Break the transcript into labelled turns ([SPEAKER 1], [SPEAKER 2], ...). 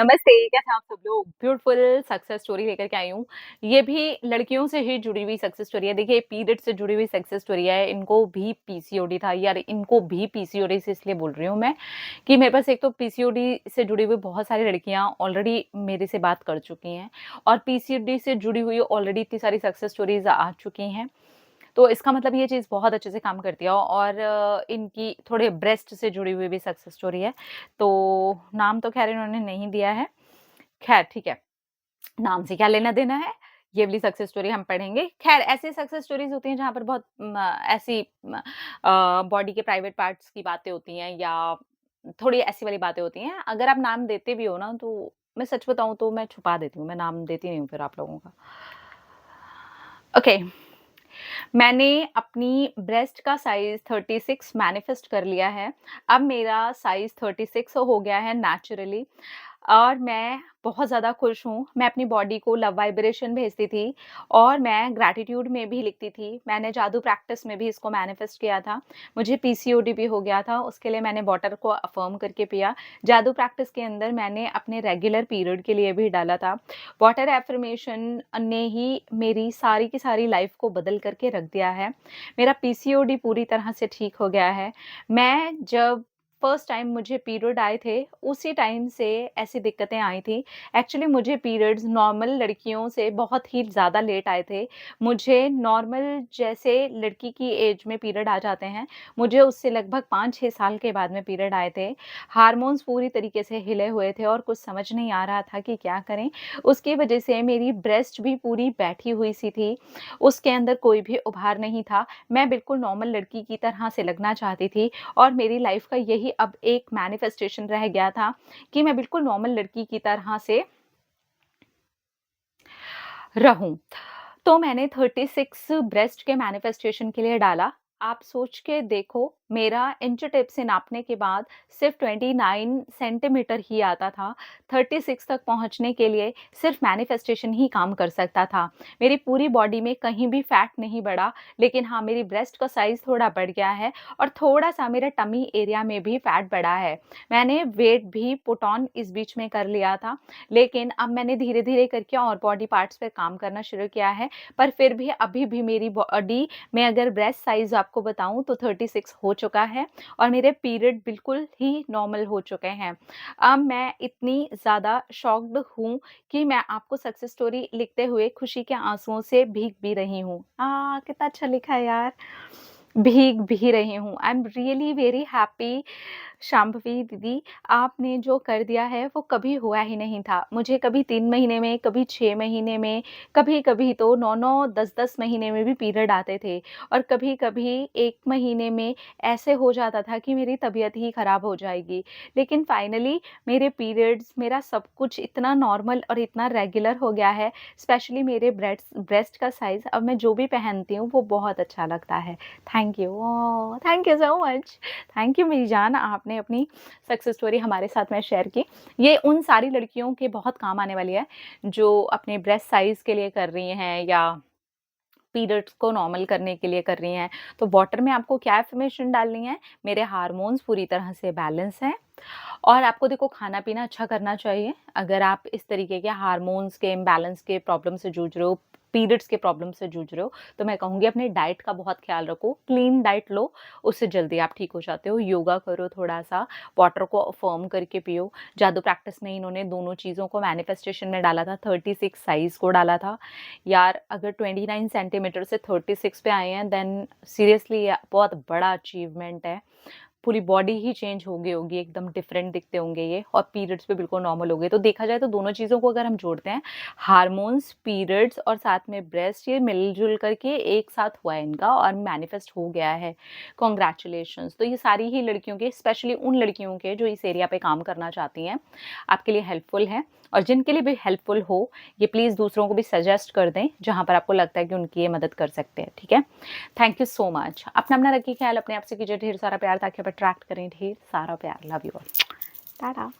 [SPEAKER 1] नमस्ते, कैसे हैं आप सब लोग? ब्यूटीफुल सक्सेस स्टोरी लेकर के आई हूँ। ये भी लड़कियों से ही जुड़ी हुई सक्सेस स्टोरी है। देखिए, पीरियड से जुड़ी हुई सक्सेस स्टोरी है। इनको भी पीसीओडी था यार, इनको भी पीसीओडी से इसलिए बोल रही हूँ मैं कि मेरे पास एक तो पीसीओडी से जुड़ी हुई बहुत सारी लड़कियाँ ऑलरेडी मेरे से बात कर चुकी हैं और पीसीओडी से जुड़ी हुई ऑलरेडी इतनी सारी सक्सेस स्टोरीज़ आ चुकी हैं। तो इसका मतलब ये चीज़ बहुत अच्छे से काम करती है और इनकी थोड़े ब्रेस्ट से जुड़ी हुई भी सक्सेस स्टोरी है। तो नाम तो ख़ैर इन्होंने नहीं दिया है। ख़ैर ठीक है, नाम से क्या लेना-देना है? ये वाली सक्सेस स्टोरी हम पढ़ेंगे। ख़ैर ऐसी सक्सेस स्टोरीज़ होती हैं जहाँ पर बहुत ऐसी बॉडी के प्राइवेट पार्ट्स की बातें होती हैं या थोड़ी ऐसी वाली बातें होती हैं। अगर आप नाम देते भी हो ना तो मैं सच बताऊँ तो मैं छुपा देती हूँ, मैं नाम देती नहीं हूँ फिर आप लोगों का। ओके, मैंने अपनी ब्रेस्ट का साइज़ 36 मैनिफेस्ट कर लिया है। अब मेरा साइज़ 36 हो गया है नेचुरली और मैं बहुत ज़्यादा खुश हूँ। मैं अपनी बॉडी को लव वाइब्रेशन भेजती थी और मैं ग्रैटिट्यूड में भी लिखती थी। मैंने जादू प्रैक्टिस में भी इसको मैनिफेस्ट किया था। मुझे पीसीओडी भी हो गया था, उसके लिए मैंने वाटर को अफ़र्म करके पिया। जादू प्रैक्टिस के अंदर मैंने अपने रेगुलर पीरियड के लिए भी डाला था। वाटर अफ़र्मेशन ने ही मेरी सारी की सारी लाइफ़ को बदल करके रख दिया है। मेरा पीसीओडी पूरी तरह से ठीक हो गया है। मैं जब फर्स्ट टाइम मुझे पीरियड आए थे, उसी टाइम से ऐसी दिक्कतें आई थी। एक्चुअली मुझे पीरियड्स नॉर्मल लड़कियों से बहुत ही ज़्यादा लेट आए थे। मुझे नॉर्मल जैसे लड़की की एज में पीरियड आ जाते हैं, मुझे उससे लगभग 5-6 साल के बाद में पीरियड आए थे। हार्मोन्स पूरी तरीके से हिले हुए थे और कुछ समझ नहीं आ रहा था कि क्या करें। उसकी वजह से मेरी ब्रेस्ट भी पूरी बैठी हुई सी थी, उसके अंदर कोई भी उभार नहीं था। मैं बिल्कुल नॉर्मल लड़की की तरह से लगना चाहती थी और मेरी लाइफ का यही अब एक मैनिफेस्टेशन रह गया था कि मैं बिल्कुल नॉर्मल लड़की की तरह से रहूं। तो मैंने 36 ब्रेस्ट के मैनिफेस्टेशन के लिए डाला। आप सोच के देखो, मेरा इंच टेप से नापने के बाद सिर्फ 29 सेंटीमीटर ही आता था। 36 तक पहुंचने के लिए सिर्फ मैनिफेस्टेशन ही काम कर सकता था। मेरी पूरी बॉडी में कहीं भी फैट नहीं बढ़ा, लेकिन हाँ, मेरी ब्रेस्ट का साइज़ थोड़ा बढ़ गया है और थोड़ा-सा मेरे टमी एरिया में भी फैट बढ़ा है। मैंने वेट भी पुट ऑन इस बीच में कर लिया था, लेकिन अब मैंने धीरे-धीरे करके और बॉडी पार्ट्स पे काम करना शुरू किया है। पर फिर भी अभी भी मेरी बॉडी में अगर ब्रेस्ट साइज़ आपको बताऊँ तो 36 हो चुका है और मेरे पीरियड बिल्कुल ही नॉर्मल हो चुके हैं। अब मैं इतनी ज़्यादा शॉक्ड हूँ कि मैं आपको सक्सेस स्टोरी लिखते हुए खुशी के आँसुओं से भीग भी रही हूँ। कितना अच्छा लिखा है यार। भीग भी रही हूँ। I am really very happy Shambhavi दीदी, आपने जो कर दिया है वो कभी हुआ ही नहीं था। मुझे कभी 3 महीने में, कभी 6 महीने में, कभी-कभी तो 9-9, 10-10 महीने में भी पीरियड आते थे और कभी-कभी 1 महीने में ऐसे हो जाता था कि मेरी तबीयत ही खराब हो जाएगी। लेकिन फाइनली मेरे पीरियड्स, मेरा सब कुछ इतना नॉर्मल और इतना रेगुलर हो गया है, स्पेशली मेरे ब्रेस्ट ब्रेस्ट का साइज़ अब मैं जो भी पहनती हूँ वो बहुत अच्छा लगता है। Thank you. Oh! Thank you so much. Thank you मेरी जान, आपने अपनी सक्सेस स्टोरी हमारे साथ में शेयर की। ये उन सारी लड़कियों के बहुत काम आने वाली है, जो अपने ब्रेस्ट साइज़ के लिए कर रही हैं या पीरियड्स को नॉर्मल करने के लिए कर रही हैं। तो वाटर में आपको क्या इन्फॉर्मेशन डालनी है, मेरे हार्मोन्स पूरी तरह से बैलेंस हैं और आपको देखो खाना-पीना अच्छा करना चाहिए। अगर आप इस तरीके के हार्मोन्स के इम्बैलेंस के प्रॉब्लम से जूझ रहे हो, पीरियड्स के प्रॉब्लम से जूझ रहे हो, तो मैं कहूँगी अपने डाइट का बहुत ख़्याल रखो, क्लीन डाइट लो, उससे जल्दी आप ठीक हो जाते हो। योगा करो थोड़ा-सा, वाटर को फ़र्म करके पियो। जादू प्रैक्टिस में इन्होंने दोनों चीज़ों को मैनिफेस्टेशन में डाला था, 36 साइज़ को डाला था। यार अगर 29 सेंटीमीटर से 36 पे आए हैं देन सीरियसली बहुत बड़ा अचीवमेंट है। पूरी बॉडी ही चेंज हो गई होगी, एकदम डिफरेंट दिखते होंगे ये और पीरियड्स भी बिल्कुल नॉर्मल हो गए। तो देखा जाए तो दोनों चीज़ों को अगर हम जोड़ते हैं, हार्मोन्स, पीरियड्स और साथ में ब्रेस्ट, ये मिल-जुल करके एक साथ हुआ है इनका और मैनिफेस्ट हो गया है। कांग्रेचुलेशंस। तो ये सारी ही लड़कियों के, स्पेशली उन लड़कियों के जो इस एरिया पे काम करना चाहती हैं, आपके लिए हेल्पफुल है और जिनके लिए भी हेल्पफुल हो, ये प्लीज़ दूसरों को भी सजेस्ट कर दें, जहाँ पर आपको लगता है कि उनकी ये मदद कर सकते हैं, ठीक है? Thank you so much. अपना रखिए ख्याल, अपने आप से कीजिए ढेर सारा प्यार ताकि आप अट्रैक्ट करें ढेर सारा प्यार। Love you all. टाटा।